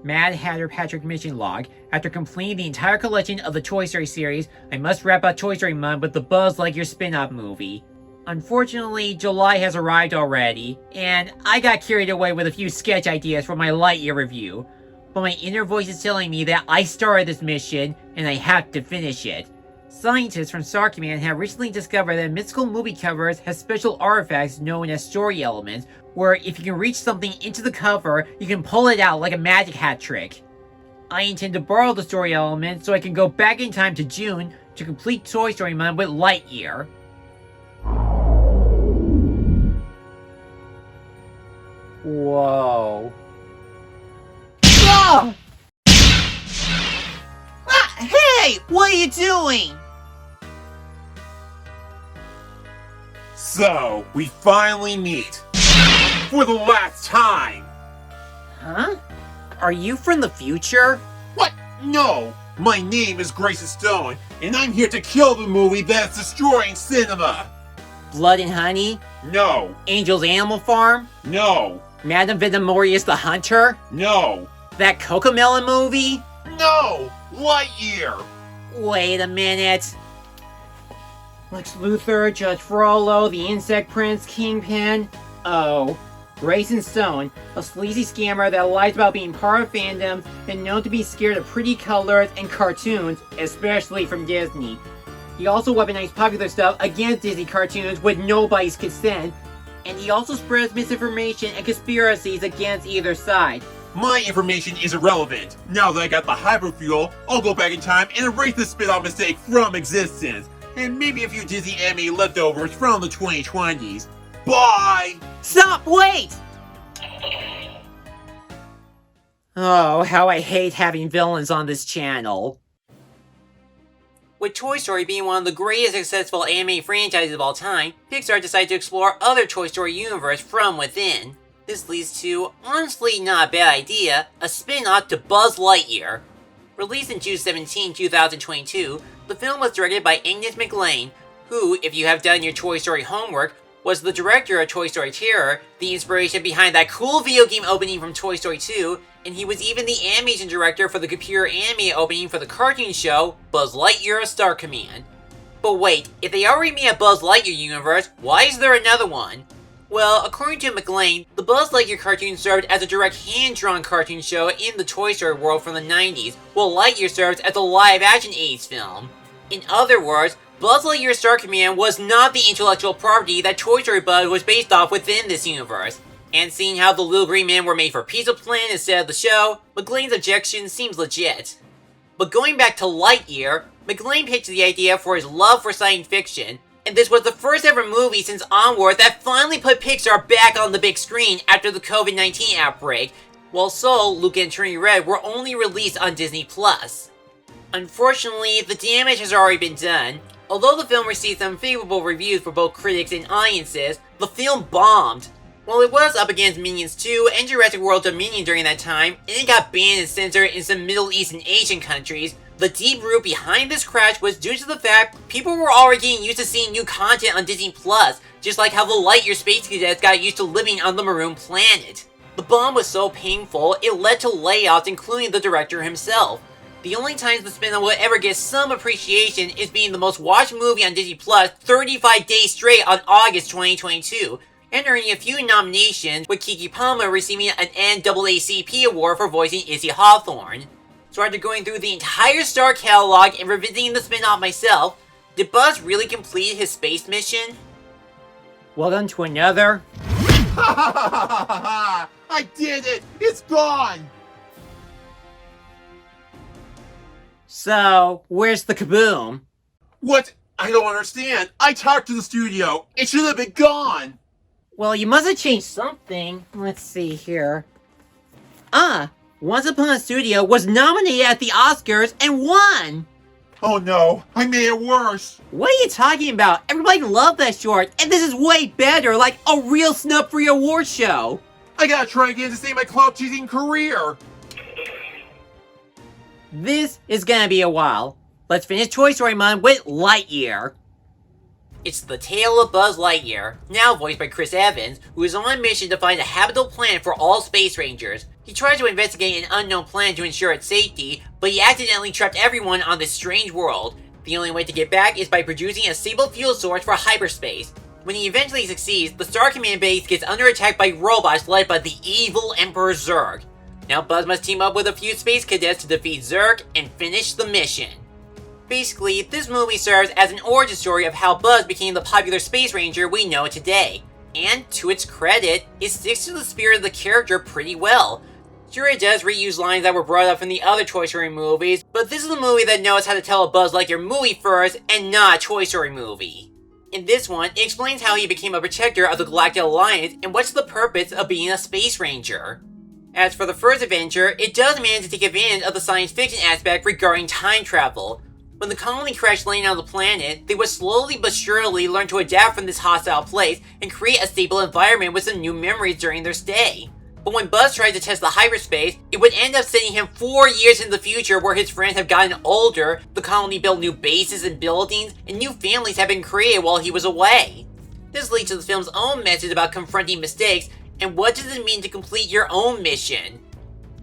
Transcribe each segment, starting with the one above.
Mad Hatter Patrick mission log. After completing the entire collection of the Toy Story series, I must wrap up Toy Story month with the Buzz Lightyear spin-off movie. Unfortunately, July has arrived already, and I got carried away with a few sketch ideas for my Lightyear review. But my inner voice is telling me that I started this mission, and I have to finish it. Scientists from Star Command have recently discovered that mystical movie covers have special artifacts known as story elements, where if you can reach something into the cover, you can pull it out like a magic hat trick. I intend to borrow the story element so I can go back in time to June to complete Toy Story month with Lightyear. Whoa. Ah! Hey! What are you doing? So, we finally meet. For the last time! Huh? Are you from the future? What? No! My name is Grayson Stone, and I'm here to kill the movie that's destroying cinema! Blood and Honey? No! Angel's Animal Farm? No! Madame Venomorius the Hunter? No! That Cocomelon movie? No! Lightyear! Wait a minute. Lex Luthor, Judge Frollo, the Insect Prince, Kingpin. Oh. Grayson Stone, a sleazy scammer that lies about being part of fandoms and known to be scared of pretty colors and cartoons, especially from Disney. He also weaponized popular stuff against Disney cartoons with nobody's consent, and he also spreads misinformation and conspiracies against either side. My information is irrelevant. Now that I got the hyperfuel, I'll go back in time and erase the spin-off mistake from existence. And maybe a few Disney anime leftovers from the 2020s. Bye! Stop! Wait! Oh, how I hate having villains on this channel. With Toy Story being one of the greatest successful anime franchises of all time, Pixar decided to explore other Toy Story universe from within. This leads to, honestly not a bad idea, a spin-off to Buzz Lightyear. Released in June 17, 2022, the film was directed by Agnes McLean, who, if you have done your Toy Story homework, was the director of Toy Story Terror, the inspiration behind that cool video game opening from Toy Story 2, and he was even the animation director for the computer anime opening for the cartoon show, Buzz Lightyear: Star Command. But wait, if they already made a Buzz Lightyear universe, why is there another one? Well, according to McLean, the Buzz Lightyear cartoon served as a direct hand-drawn cartoon show in the Toy Story world from the 90s, while Lightyear serves as a live-action 80s film. In other words, Buzz Lightyear Star Command was not the intellectual property that Toy Story Buzz was based off within this universe. And seeing how the Little Green Men were made for Pizza Planet instead of the show, McLean's objection seems legit. But going back to Lightyear, McLean pitched the idea for his love for science fiction, and this was the first ever movie since Onward that finally put Pixar back on the big screen after the COVID-19 outbreak, while Soul, Luke and Turning Red were only released on Disney+. Unfortunately, the damage has already been done. Although the film received some favorable reviews for both critics and audiences, the film bombed. While it was up against Minions 2 and Jurassic World Dominion during that time, and it got banned and censored in some Middle East and Asian countries, the deep root behind this crash was due to the fact people were already getting used to seeing new content on Disney+, just like how the Lightyear space cadets got used to living on the maroon planet. The bomb was so painful, it led to layoffs including the director himself. The only times the spin-off will ever get some appreciation is being the most watched movie on Disney Plus 35 days straight on August 2022, and earning a few nominations, with Keke Palmer receiving an NAACP award for voicing Izzy Hawthorne. So after going through the entire Star catalog and revisiting the spin-off myself, did Buzz really complete his space mission? Welcome to another... I did it! It's gone! So, where's the kaboom? What? I don't understand. I talked to the studio. It should have been gone! Well, you must have changed something. Let's see here. Once Upon a Studio was nominated at the Oscars and won! Oh no, I made it worse! What are you talking about? Everybody loved that short, and this is way better, like a real snub-free award show! I gotta try again to save my clout-chasing career! This is gonna be a while. Let's finish Toy Story month with Lightyear. It's the tale of Buzz Lightyear, now voiced by Chris Evans, who is on a mission to find a habitable planet for all space rangers. He tried to investigate an unknown planet to ensure its safety, but he accidentally trapped everyone on this strange world. The only way to get back is by producing a stable fuel source for hyperspace. When he eventually succeeds, the Star Command base gets under attack by robots led by the evil Emperor Zurg. Now Buzz must team up with a few space cadets to defeat Zurg and finish the mission. Basically, this movie serves as an origin story of how Buzz became the popular Space Ranger we know today. And, to its credit, it sticks to the spirit of the character pretty well. Sure, it does reuse lines that were brought up from the other Toy Story movies, but this is a movie that knows how to tell a Buzz Lightyear movie first and not a Toy Story movie. In this one, it explains how he became a protector of the Galactic Alliance and what's the purpose of being a Space Ranger. As for the first adventure, it does manage to take advantage of the science fiction aspect regarding time travel. When the colony crashed landing on the planet, they would slowly but surely learn to adapt from this hostile place and create a stable environment with some new memories during their stay. But when Buzz tried to test the hyperspace, it would end up sending him 4 years in the future where his friends have gotten older, the colony built new bases and buildings, and new families have been created while he was away. This leads to the film's own message about confronting mistakes and what does it mean to complete your own mission.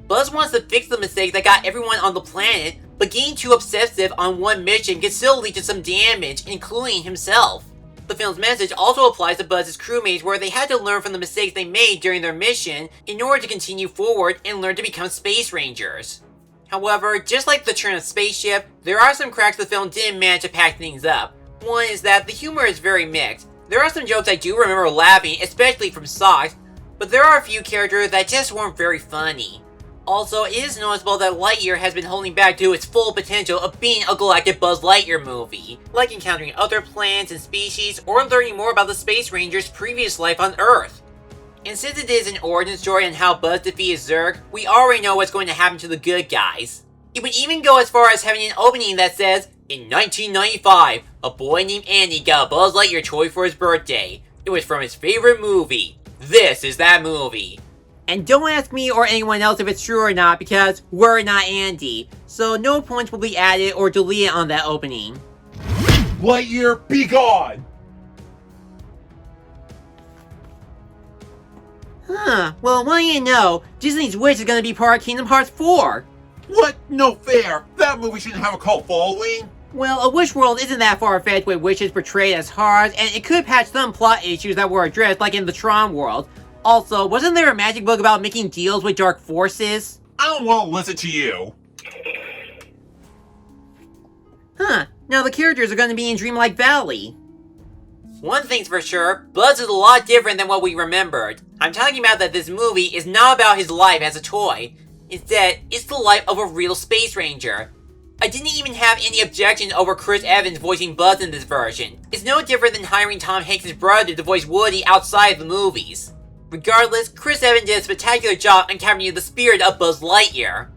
Buzz wants to fix the mistake that got everyone on the planet, but getting too obsessive on one mission can still lead to some damage, including himself. The film's message also applies to Buzz's crewmates where they had to learn from the mistakes they made during their mission in order to continue forward and learn to become Space Rangers. However, just like the turn of Spaceship, there are some cracks the film didn't manage to pack things up. One is that the humor is very mixed. There are some jokes I do remember laughing, especially from Socks, but there are a few characters that just weren't very funny. Also, it is noticeable that Lightyear has been holding back to its full potential of being a galactic Buzz Lightyear movie, like encountering other planets and species or learning more about the Space Ranger's previous life on Earth. And since it is an origin story on how Buzz defeated Zurg, we already know what's going to happen to the good guys. It would even go as far as having an opening that says, "In 1995, a boy named Andy got a Buzz Lightyear toy for his birthday. It was from his favorite movie. This is that movie." And don't ask me or anyone else if it's true or not because we're not Andy, so no points will be added or deleted on that opening. Lightyear, be gone! Well, what do you know? Disney's Wish is gonna be part of Kingdom Hearts 4! What? No fair! That movie shouldn't have a cult following! Well, a Wish world isn't that far-fetched with wishes portrayed as hearts, and it could patch some plot issues that were addressed, like in the Tron world. Also, wasn't there a magic book about making deals with dark forces? I don't want to listen to you! Now the characters are gonna be in Dreamlight Valley. One thing's for sure, Buzz is a lot different than what we remembered. I'm talking about that this movie is not about his life as a toy. Instead, it's the life of a real Space Ranger. I didn't even have any objections over Chris Evans voicing Buzz in this version. It's no different than hiring Tom Hanks' brother to voice Woody outside of the movies. Regardless, Chris Evans did a spectacular job in capturing the spirit of Buzz Lightyear.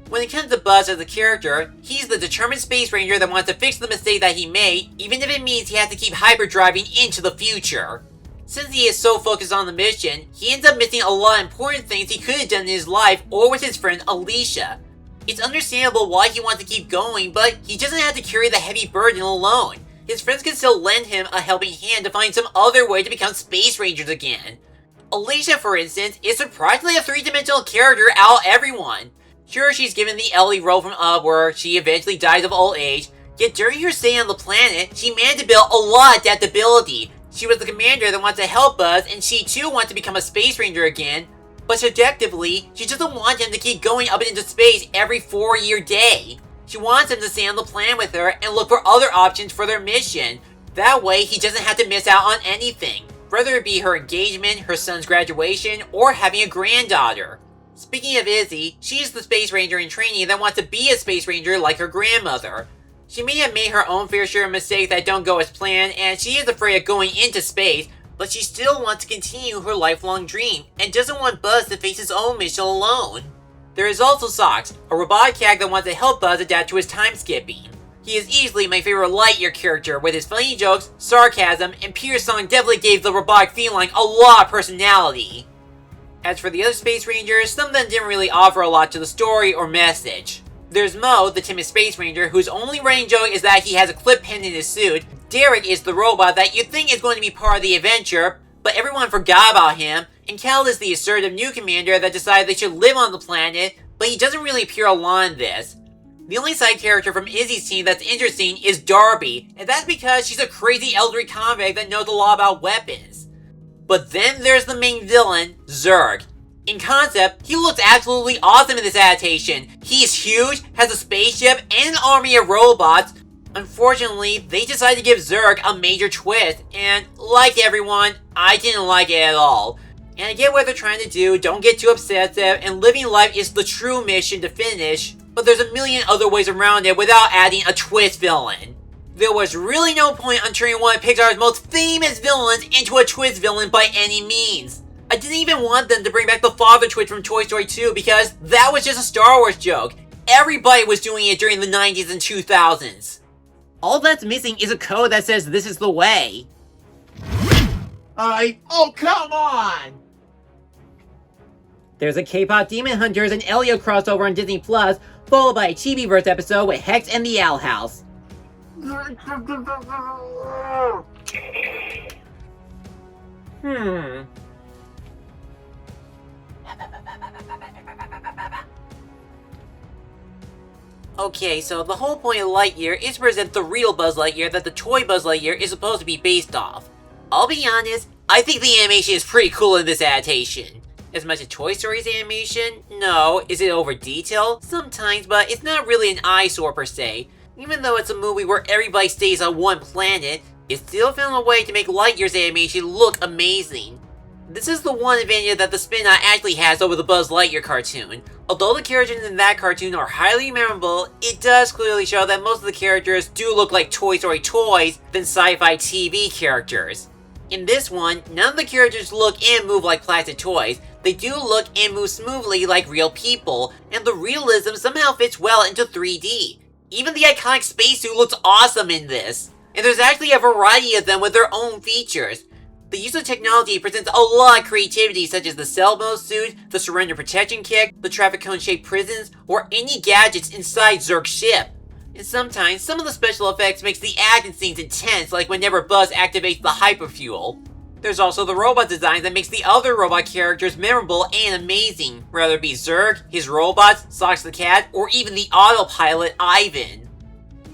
When it comes to Buzz as a character, he's the determined Space Ranger that wants to fix the mistake that he made, even if it means he has to keep hyperdriving into the future. Since he is so focused on the mission, he ends up missing a lot of important things he could have done in his life or with his friend Alicia. It's understandable why he wants to keep going, but he doesn't have to carry the heavy burden alone. His friends can still lend him a helping hand to find some other way to become Space Rangers again. Alicia, for instance, is surprisingly a three-dimensional character out of everyone. Sure, she's given the Ellie role from Up where she eventually dies of old age, yet during her stay on the planet, she managed to build a lot of adaptability. She was the commander that wants to help Buzz, and she too wants to become a Space Ranger again, but subjectively, she doesn't want him to keep going up into space every 4-year day. She wants him to stay on the planet with her and look for other options for their mission. That way, he doesn't have to miss out on anything, whether it be her engagement, her son's graduation, or having a granddaughter. Speaking of Izzy, she's the Space Ranger in training that wants to be a Space Ranger like her grandmother. She may have made her own fair share of mistakes that don't go as planned, and she is afraid of going into space, but she still wants to continue her lifelong dream, and doesn't want Buzz to face his own mission alone. There is also Socks, a robotic cat that wants to help Buzz adapt to his time skipping. He is easily my favorite Lightyear character, with his funny jokes, sarcasm, and Peter's song definitely gave the robotic feline a lot of personality. As for the other Space Rangers, some of them didn't really offer a lot to the story or message. There's Mo, the timid Space Ranger, whose only running joke is that he has a clip pinned in his suit. Derek is the robot that you think is going to be part of the adventure, but everyone forgot about him. and Cal is the assertive new commander that decided they should live on the planet, but he doesn't really appear a lot in this. The only side character from Izzy's team that's interesting is Darby, and that's because she's a crazy elderly convict that knows a lot about weapons. But then there's the main villain, Zurg. In concept, he looks absolutely awesome in this adaptation. He's huge, has a spaceship, and an army of robots. Unfortunately, they decided to give Zurg a major twist, and like everyone, I didn't like it at all. And I get what they're trying to do, don't get too obsessive, and living life is the true mission to finish, but there's a million other ways around it without adding a twist villain. There was really no point on turning one of Pixar's most famous villains into a twist villain by any means. I didn't even want them to bring back the father twist from Toy Story 2 because that was just a Star Wars joke. Everybody was doing it during the 90s and 2000s. All that's missing is a code that says this is the way. Oh, come on! There's a K-pop Demon Hunters and Elio crossover on Disney+, followed by a Chibi-verse episode with Hex and the Owl House. Okay, so the whole point of Lightyear is to present the real Buzz Lightyear that the toy Buzz Lightyear is supposed to be based off. I'll be honest, I think the animation is pretty cool in this adaptation. As much as Toy Story's animation? No. Is it over detailed? Sometimes, but it's not really an eyesore per se. Even though it's a movie where everybody stays on one planet, it still found a way to make Lightyear's animation look amazing. This is the one advantage that the spin-off actually has over the Buzz Lightyear cartoon. Although the characters in that cartoon are highly memorable, it does clearly show that most of the characters do look like Toy Story toys than sci-fi TV characters. In this one, none of the characters look and move like plastic toys. They do look and move smoothly like real people, and the realism somehow fits well into 3D. Even the iconic spacesuit looks awesome in this. And there's actually a variety of them with their own features. The use of technology presents a lot of creativity, such as the cell mode suit, the surrender protection kit, the traffic cone-shaped prisons, or any gadgets inside Zurg's ship. And sometimes, some of the special effects makes the action scenes intense, like whenever Buzz activates the hyperfuel. There's also the robot design that makes the other robot characters memorable and amazing, whether it be Zurg, his robots, Socks the cat, or even the autopilot Ivan.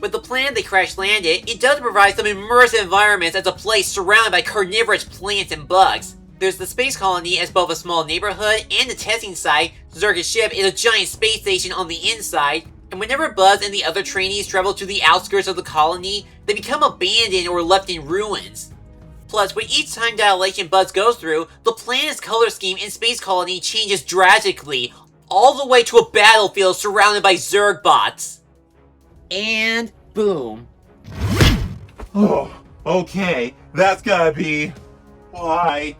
With the planet they crash landed, it does provide some immersive environments as a place surrounded by carnivorous plants and bugs. There's the space colony as both a small neighborhood and a testing site. Zurg's ship is a giant space station on the inside, and whenever Buzz and the other trainees travel to the outskirts of the colony, they become abandoned or left in ruins. Plus, with each time dilation Buzz goes through, the planet's color scheme in Space Colony changes drastically, all the way to a battlefield surrounded by Zurg bots. And boom. Oh, okay. That's gotta be... Why?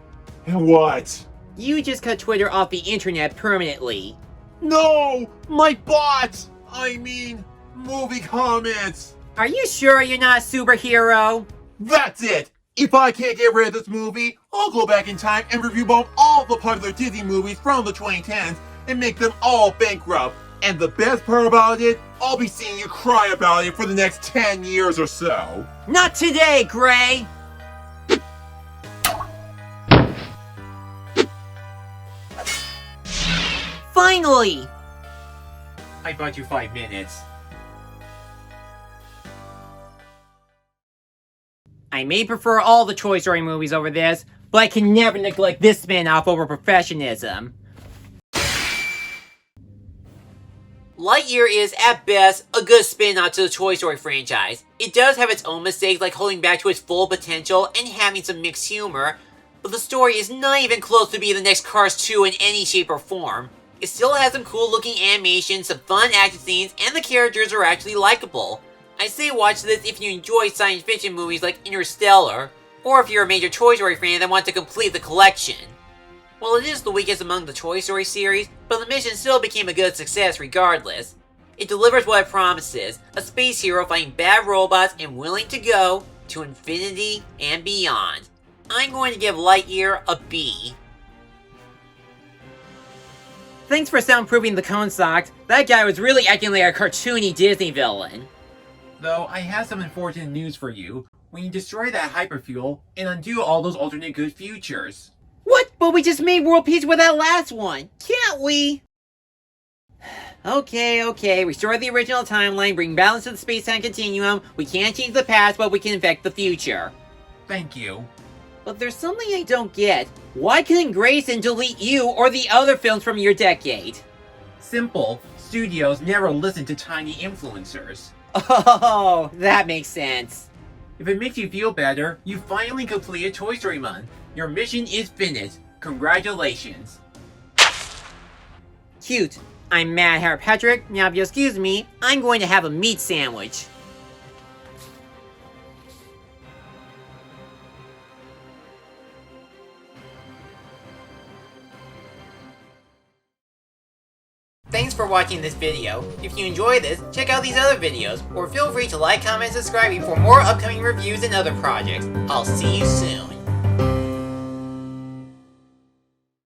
And what? You just cut Twitter off the internet permanently. No! My bot! I mean, movie comments! Are you sure you're not a superhero? That's it! If I can't get rid of this movie, I'll go back in time and review both all the popular Disney movies from the 2010s and make them all bankrupt. And the best part about it, I'll be seeing you cry about it for the next 10 years or so. Not today, Gray! Finally! I bought you 5 minutes. I may prefer all the Toy Story movies over this, but I can never neglect this spin-off over professionalism. Lightyear is, at best, a good spin-off to the Toy Story franchise. It does have its own mistakes like holding back to its full potential and having some mixed humor, but the story is not even close to being the next Cars 2 in any shape or form. It still has some cool looking animation, some fun action scenes, and the characters are actually likable. I say watch this if you enjoy science fiction movies like Interstellar, or if you're a major Toy Story fan that wants to complete the collection. Well, it is the weakest among the Toy Story series, but the mission still became a good success regardless. It delivers what it promises, a space hero fighting bad robots and willing to go to infinity and beyond. I'm going to give Lightyear a B. Thanks for soundproofing the cone socks. That guy was really acting like a cartoony Disney villain. Though, I have some unfortunate news for you. When you destroy that hyperfuel, and undo all those alternate good futures. What? But we just made world peace with that last one, can't we? Okay, restore the original timeline, bring balance to the space-time continuum. We can't change the past, but we can affect the future. Thank you. But there's something I don't get. Why couldn't Grayson delete you or the other films from your decade? Simple. Studios never listen to tiny influencers. Oh, that makes sense. If it makes you feel better, you finally completed Toy Story Month. Your mission is finished. Congratulations. Cute. I'm Mad Hatter Patrick. Now if you excuse me, I'm going to have a meat sandwich. Thanks for watching this video. If you enjoyed this, check out these other videos, or feel free to like, comment, and subscribe for more upcoming reviews and other projects. I'll see you soon.